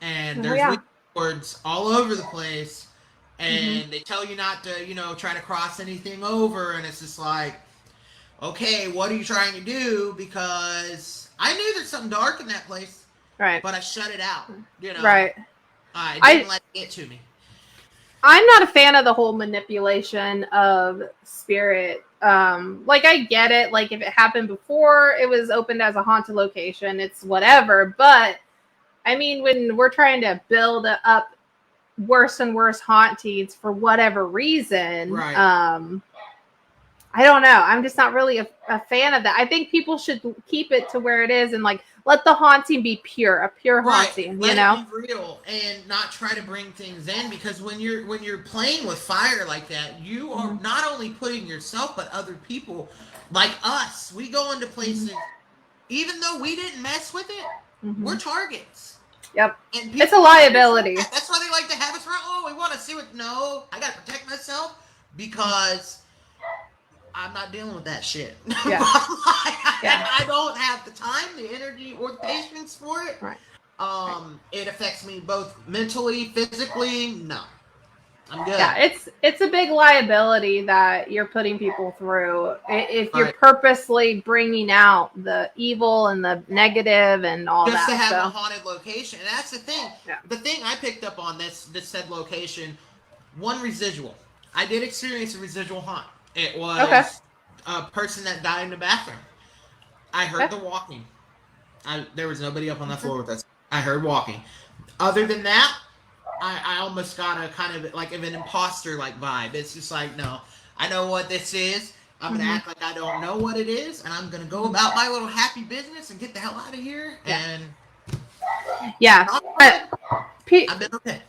and there's boards all over the place, and they tell you not to, try to cross anything over. And it's just like, okay, what are you trying to do? Because I knew there's something dark in that place, right? But I shut it out, right? I didn't let it get to me. I'm not a fan of the whole manipulation of spirit. Like I get it. Like if it happened before it was opened as a haunted location, it's whatever. But I mean, when we're trying to build up worse and worse hauntings for whatever reason, right. I don't know. I'm just not really a fan of that. I think people should keep it to where it is and like let the haunting be a pure haunting. Let it be real and not try to bring things in, because when you're playing with fire like that, you are not only putting yourself but other people like us. We go into places, even though we didn't mess with it, we're targets. Yep. And it's a liability. That's why they like to have us around. Oh, we want to see what? No, I got to protect myself because I'm not dealing with that shit. Yeah. I don't have the time, the energy, or the patience for it. Right. It affects me both mentally, physically. No, I'm good. Yeah, it's a big liability that you're putting people through if you're purposely bringing out the evil and the negative and all just that. Just to have a haunted location, and that's the thing. Yeah. The thing I picked up on this said location, one residual. I did experience a residual haunt. It was a person that died in the bathroom. I heard the walking. There was nobody up on that floor with us. I heard walking. Other than that, I almost got a kind of like an imposter like vibe. It's just like, no, I know what this is. I'm going to act like I don't know what it is, and I'm going to go about my little happy business and get the hell out of here. And I've been okay.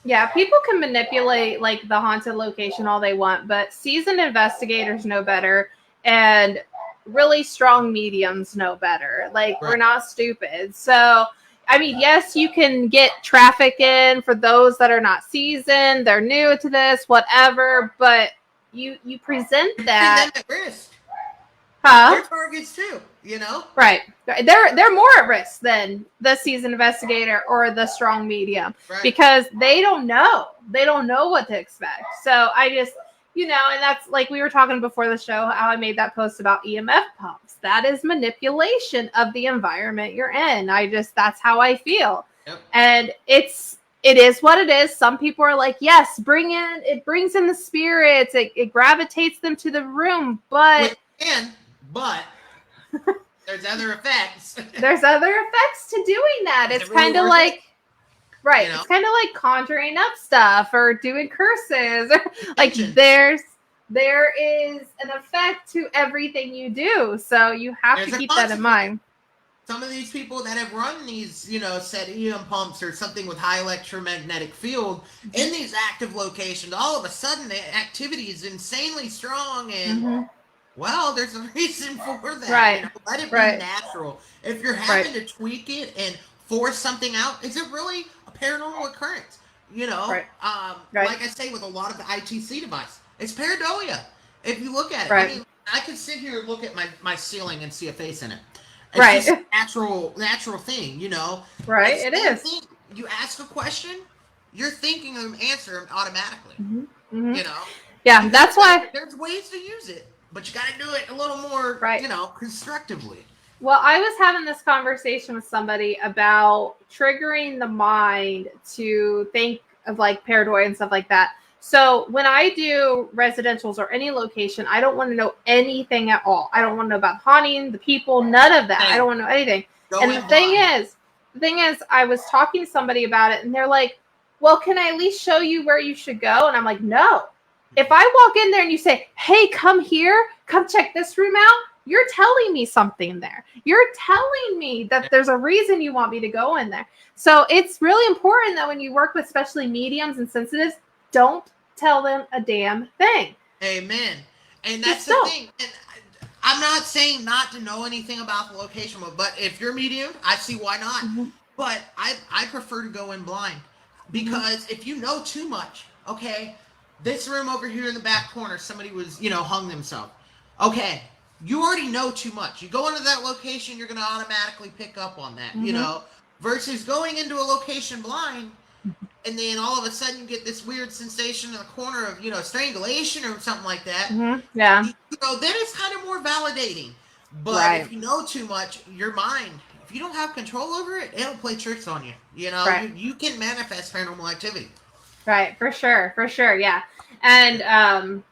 Yeah, people can manipulate like the haunted location all they want, but seasoned investigators know better and really strong mediums know better. Like we're not stupid. So, I mean, yes, you can get traffic in for those that are not seasoned, they're new to this, whatever, but you present that at risk. They're targets too, Right. They're more at risk than the seasoned investigator or the strong medium because they don't know. They don't know what to expect. So I just, and that's like we were talking before the show, how I made that post about EMF pumps. That is manipulation of the environment you're in. That's how I feel. Yep. And it is what it is. Some people are like, yes, it brings in the spirits. It gravitates them to the room, but there's other effects. There's other effects to doing that. It's kind of like, it's kind of like conjuring up stuff or doing curses. Like there is an effect to everything you do. So you have to keep that in mind. some of these people that have run these, set EM pumps or something with high electromagnetic field in these active locations, all of a sudden the activity is insanely strong, and well, there's a reason for that. Right. Let it be Right. natural. If you're having to tweak it and force something out, is it really a paranormal occurrence? Right. Like I say with a lot of the ITC device, it's pareidolia. If you look at it, Right. I mean, I can sit here and look at my ceiling and see a face in it. It's Right. just a natural thing, Right, It's it the is. thing. You ask a question, you're thinking of an answer automatically. Yeah, that's why. There's ways to use it, but you got to do it a little more, constructively. Well, I was having this conversation with somebody about triggering the mind to think of like pareidolia and stuff like that. So when I do residentials or any location, I don't want to know anything at all. I don't want to know about haunting, the people, none of that. I don't want to know anything. And the thing is, I was talking to somebody about it, and they're like, well, can I at least show you where you should go? And I'm like, no. If I walk in there and you say, hey, come here, come check this room out, you're telling me something there. You're telling me that there's a reason you want me to go in there. So it's really important that when you work with especially mediums and sensitives, don't tell them a damn thing. Amen. And that's the thing. And I'm not saying not to know anything about the location, but if you're medium, I see why not. But I prefer to go in blind, because if you know too much, okay, this room over here in the back corner, somebody was, hung themselves. Okay, you already know too much. You go into that location, you're going to automatically pick up on that, versus going into a location blind, and then all of a sudden you get this weird sensation in the corner of, strangulation or something like that. Yeah. Then it's kind of more validating. But if you know too much, your mind, if you don't have control over it, it'll play tricks on you. You can manifest paranormal activity. Right, for sure, yeah. And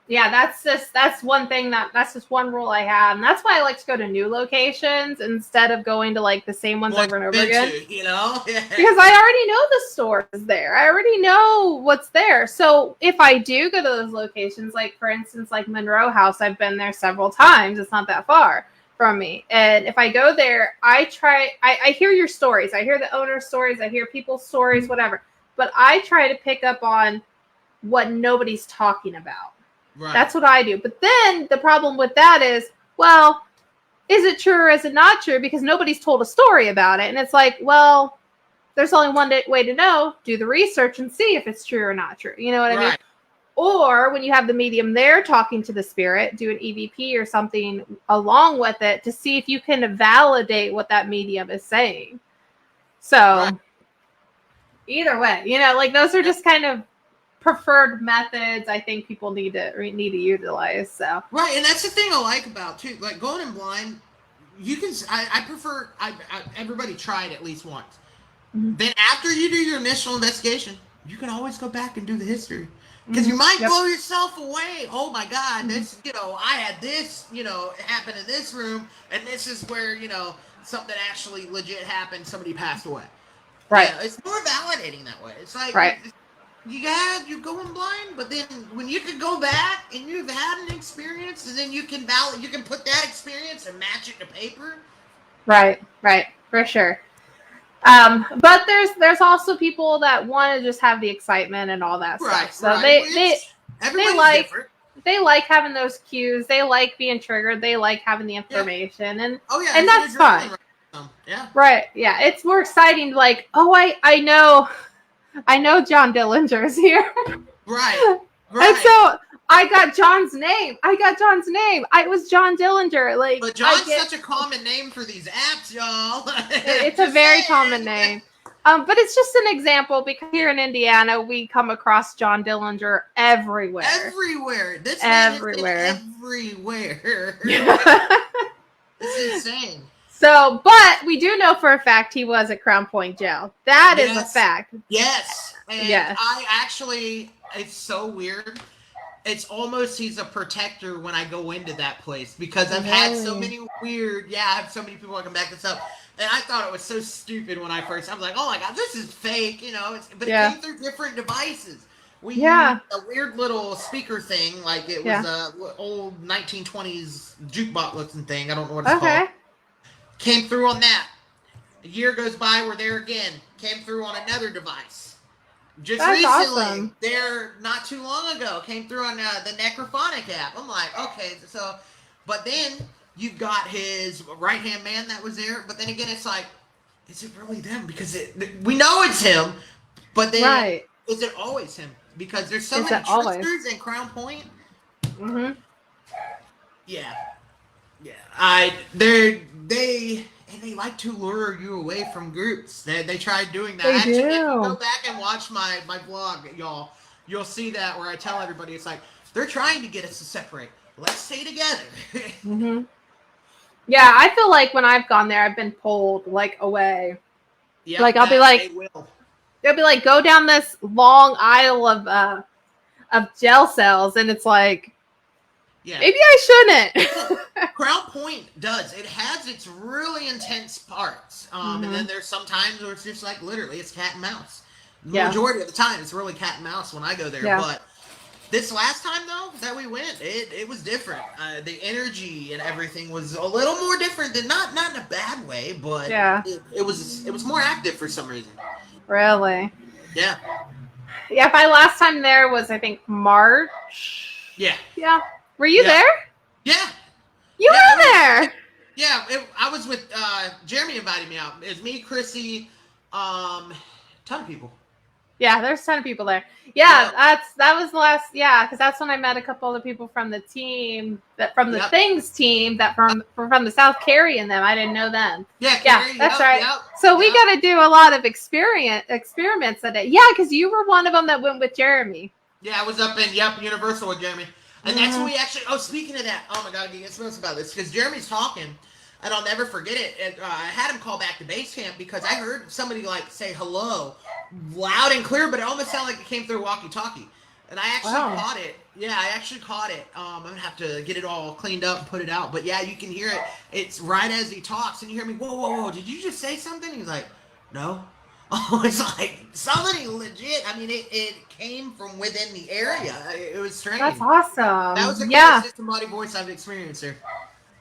that's one thing that's just one rule I have, and that's why I like to go to new locations instead of going to like the same ones over and over again. Because I already know the store is there. I already know what's there. So if I do go to those locations, like for instance, like Monroe House, I've been there several times. It's not that far from me. And if I go there, I hear your stories. I hear the owner's stories. I hear people's stories, whatever. But I try to pick up on what nobody's talking about. Right. That's what I do. But then the problem with that is, well, is it true or is it not true? Because nobody's told a story about it. And it's like, well, there's only one way to know. Do the research and see if it's true or not true. You know what I mean? Or when you have the medium there talking to the spirit, do an EVP or something along with it to see if you can validate what that medium is saying. So either way, like those are just kind of preferred methods I think people need to utilize. So and that's the thing I like about too, like going in blind. You can I prefer everybody try it at least once. Then after you do your initial investigation, you can always go back and do the history, because you might blow yourself away. Oh my God, this I had this happen in this room, and this is where something actually legit happened. Somebody passed away. It's more validating that way. It's like you go in blind, but then when you can go back and you've had an experience, and then you can put that experience and match it to paper. Right, for sure. But there's also people that want to just have the excitement and all that stuff. So they like having those cues. They like being triggered. They like having the information, and that's fine. Yeah, it's more exciting. Like, I know John Dillinger's here. Right. And so I got John's name. It was John Dillinger. Like, but John's such a common name for these apps, y'all. It's a very common name. But it's just an example, because here in Indiana, we come across John Dillinger everywhere. This everywhere. Everywhere. It's insane. So, but we do know for a fact he was at Crown Point Jail. That is a fact. Yes. And I actually, it's so weird. It's almost he's a protector when I go into that place, because I've had so many I have so many people that can back this up. And I thought it was so stupid when I was like, oh my God, this is fake, but it came through different devices. We used a weird little speaker thing, like it was a old 1920s jukebox looking thing. I don't know what it's called. Came through on that. A year goes by, we're there again. Came through on another device. Just That's recently, awesome. there not too long ago, came through on the Necrophonic app. I'm like, okay, so, but then you've got his right hand man that was there. But then again, it's like, is it really them? Because we know it's him, but then Right. is it always him? Because there's so Is many it always? tricksters in Crown Point. Mm-hmm. Yeah, yeah. They like to lure you away from groups. They tried doing that. They Actually, if you do. go back and watch my vlog, y'all, you'll see that where I tell everybody it's like they're trying to get us to separate. Let's stay together. Mm-hmm. Yeah, I feel like when I've gone there, I've been pulled like away. Yeah, Like I'll be like, they will. they'll be like, go down this long aisle of jail cells, and it's like, Yeah. maybe I shouldn't. Crown Point does. It has its really intense parts. And then there's some times where it's just like literally it's cat and mouse. The majority of the time it's really cat and mouse when I go there. Yeah. But this last time though that we went, it was different. The energy and everything was a little more different than not in a bad way, but it was more active for some reason. Really? Yeah. Yeah, my last time there was I think March. Yeah. Yeah. Were you there? Yeah. You were there. Yeah, I was with Jeremy invited me out. It's me, Chrissy, ton of people. Yeah, there's a ton of people there. Yeah, that was the last. Yeah, because that's when I met a couple of the people from the team from the Things team that from the South, Carrie and them. I didn't know them. Yeah, Carrie, that's right. So we got to do a lot of experiments that day. Yeah, because you were one of them that went with Jeremy. Yeah, I was up in Universal with Jeremy. And that's when we actually, speaking of that, oh my God, I get excited about this, because Jeremy's talking, and I'll never forget it, and I had him call back to base camp, because I heard somebody, like, say hello, loud and clear, but it almost sounded like it came through walkie-talkie, and I actually caught it. Yeah, I actually caught it. I'm going to have to get it all cleaned up and put it out, but yeah, you can hear it. It's right as he talks, and you hear me, whoa, did you just say something? He's like, no. Oh, it's like somebody legit. I mean, it came from within the area. It was strange. That's awesome. That was the coolest disembodied voice I've experienced there.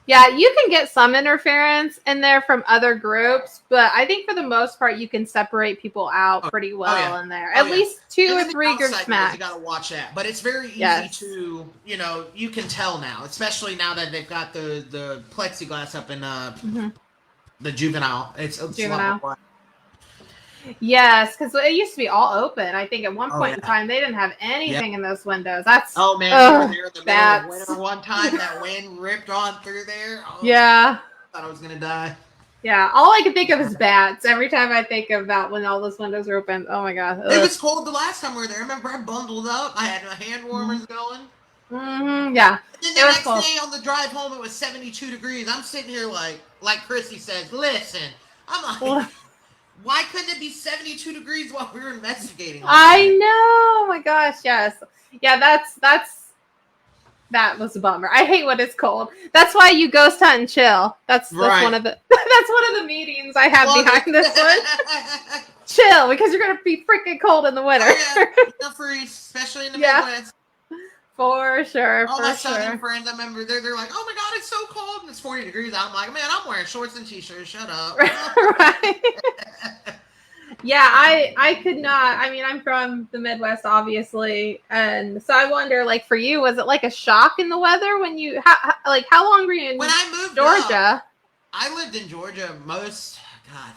Yeah, you can get some interference in there from other groups, but I think for the most part, you can separate people out pretty well in there. At least 2 or 3 groups max. You got to watch that, but it's very easy to, you can tell now, especially now that they've got the plexiglass up in the juvenile. It's juvenile. Yes, because it used to be all open. I think at one point in time they didn't have anything in those windows. That's we were there in the middle of winter one time. That wind ripped on through there. Oh, I thought I was gonna die. Yeah, all I can think of is bats. Every time I think about when all those windows are open, oh my God. It was cold the last time we were there. I remember I bundled up. I had my hand warmers going. Yeah. And then the next day on the drive home, it was 72 degrees. I'm sitting here like Chrissy says, listen. I'm like, why couldn't it be 72 degrees while we were investigating? I know. Oh my gosh. Yes. Yeah. That was a bummer. I hate when it's cold. That's why you ghost hunt and chill. That's one of the that's one of the meetings I have behind this one. Chill, because you're gonna be freaking cold in the winter. No freeze, especially in the Midwest. For sure. All my southern friends, I remember they're like, "Oh my God, it's so cold and it's 40 degrees." I'm like, "Man, I'm wearing shorts and t-shirts. Shut up." Right. Yeah, I could not. I mean, I'm from the Midwest, obviously, and so I wonder, like, for you, was it like a shock in the weather when you how long were you in when I moved Georgia? I lived in Georgia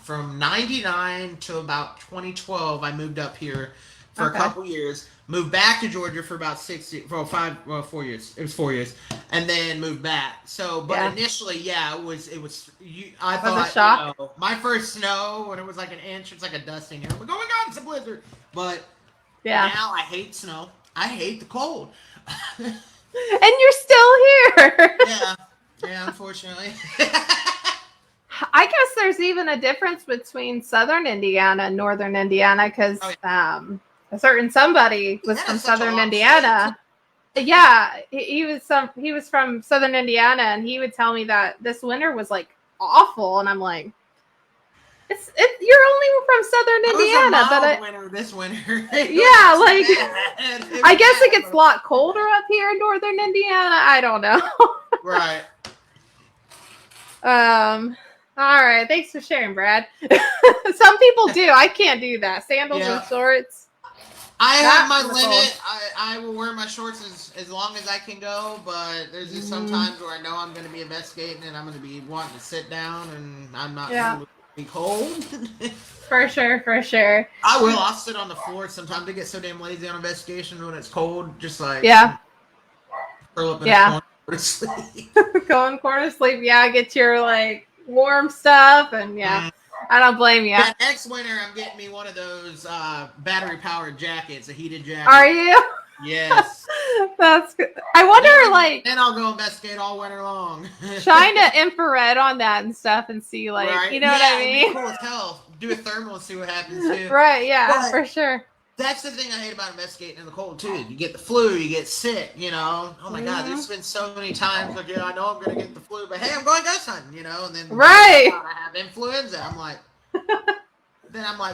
from 99 to about 2012. I moved up here for a couple years. Moved back to Georgia for about 4 years. It was 4 years, and then moved back. So, but initially, it was. I thought, a shock? my first snow when it was like an inch. It's like a dusting. I'm like, oh my God, it's a blizzard. But now I hate snow. I hate the cold. And you're still here. Yeah, unfortunately. I guess there's even a difference between Southern Indiana and Northern Indiana because a certain somebody was from Southern Indiana. Yeah, he was from Southern Indiana, and he would tell me that this winter was like awful, and I'm like, you're only from Southern Indiana, but winter this winter. Yeah, like I guess it gets a lot colder up here in Northern Indiana. I don't know. Right. All right. Thanks for sharing, Brad. Some people do. I can't do that. Sandals and shorts. I have my limit. I will wear my shorts as long as I can go, but there's just some times where I know I'm going to be investigating and I'm going to be wanting to sit down and I'm not going to be cold. For sure. I will. I'll sit on the floor sometimes. I get so damn lazy on investigation when it's cold. Just like curl up in a corner to sleep. Go in corner to sleep. Yeah, get your like warm stuff and I don't blame you. Yeah, next winter I'm getting me one of those battery-powered jackets, a heated jacket. Are you? Yes. That's good. I wonder, then I'll go investigate all winter long. Shine an infrared on that and stuff and see, like, you know what I mean? It'd be cool as hell. Do a thermal and see what happens too. Right? Yeah, for sure. That's the thing I hate about investigating in the cold too. You get the flu, you get sick, you know. Oh my God, there's been so many times like, I know I'm gonna get the flu, but hey, I'm going ghost hunting, you know. And then I have influenza. I'm like,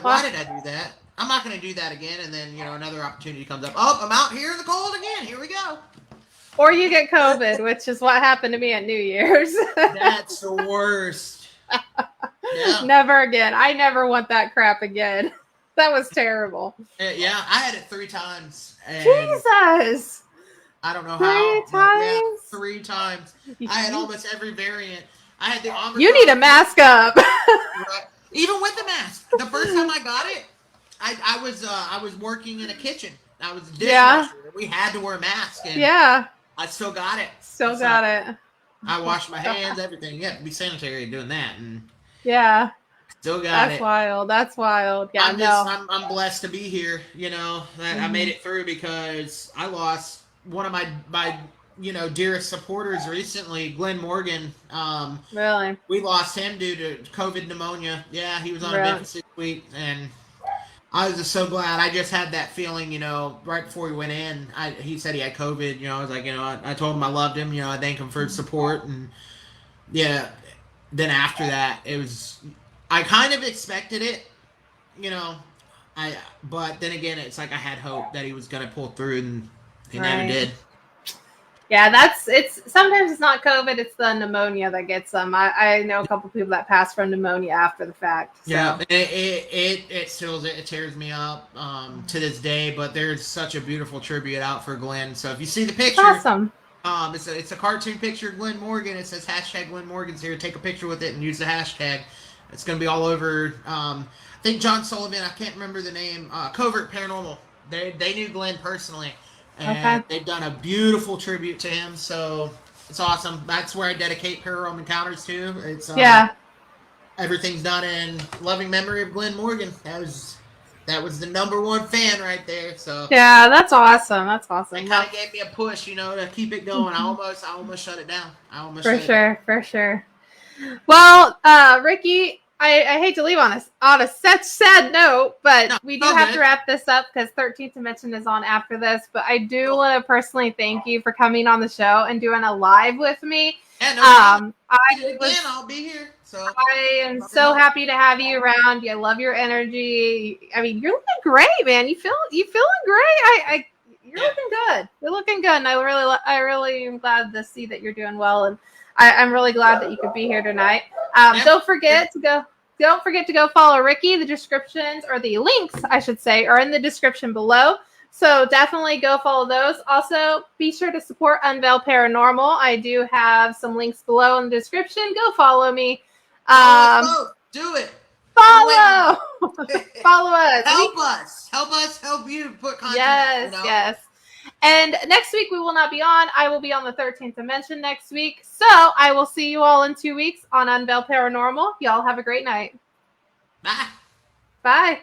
why did I do that? I'm not gonna do that again. And then another opportunity comes up. Oh, I'm out here in the cold again. Here we go. Or you get COVID, which is what happened to me at New Year's. That's the worst. Never again. I never want that crap again. That was terrible. Yeah, I had it 3 times. And Jesus! I don't know how. 3 times? 3 times. I had almost every variant. I had the Omicron. You need a mask up. Right. Even with the mask. The first time I got it, I was working in a kitchen. I was a dishwasher. We had to wear masks. And I still got it. Still got it. I washed my hands, everything. You have to be sanitary doing that. And still got it. That's wild. Yeah, I'm blessed to be here. I made it through because I lost one of my dearest supporters recently, Glenn Morgan. Really? We lost him due to COVID pneumonia. Yeah, he was on a bed for 6 weeks, and I was just so glad. I just had that feeling, right before he went in. He said he had COVID. I was like, I told him I loved him. I thanked him for his support, and then after that, it was. I kind of expected it, but then again, it's like I had hope that he was going to pull through, and he never did. Yeah, sometimes it's not COVID, it's the pneumonia that gets them. I know a couple people that passed from pneumonia after the fact. So. Yeah, it still tears me up to this day, but there's such a beautiful tribute out for Glenn. So if you see the picture, awesome. It's a cartoon picture of Glenn Morgan. It says hashtag Glenn Morgan's here. Take a picture with it and use the hashtag. It's going to be all over. I think John Sullivan, I can't remember the name, Covert Paranormal. They knew Glenn personally. And they've done a beautiful tribute to him. So it's awesome. That's where I dedicate Paranormal Encounters to. It's everything's done in loving memory of Glenn Morgan. That was the #1 fan right there. So that's awesome. That's awesome. It kind of gave me a push, to keep it going. I almost shut it down. For sure. Well, Ricky, I hate to leave on a such sad note, but we do have to wrap this up because 13th Dimension is on after this. But I do want to personally thank you for coming on the show and doing a live with me. I'll be here. So I am so happy to have you around. I love your energy. I mean, you're looking great, man. You feeling great? You're looking good. You're looking good, and I really am glad to see that you're doing well. And I'm really glad that you could be here tonight. Don't forget to go follow Ricky. The descriptions, or the links, I should say, are in the description below. So definitely go follow those. Also, be sure to support Unveil Paranormal. I do have some links below in the description. Go follow me. Do it. Follow. Follow us. Help us. Help you put content out. Yes. And next week we will not be on. I will be on the 13th Dimension next week. So I will see you all in 2 weeks on Unveil Paranormal. Y'all have a great night. Bye. Bye.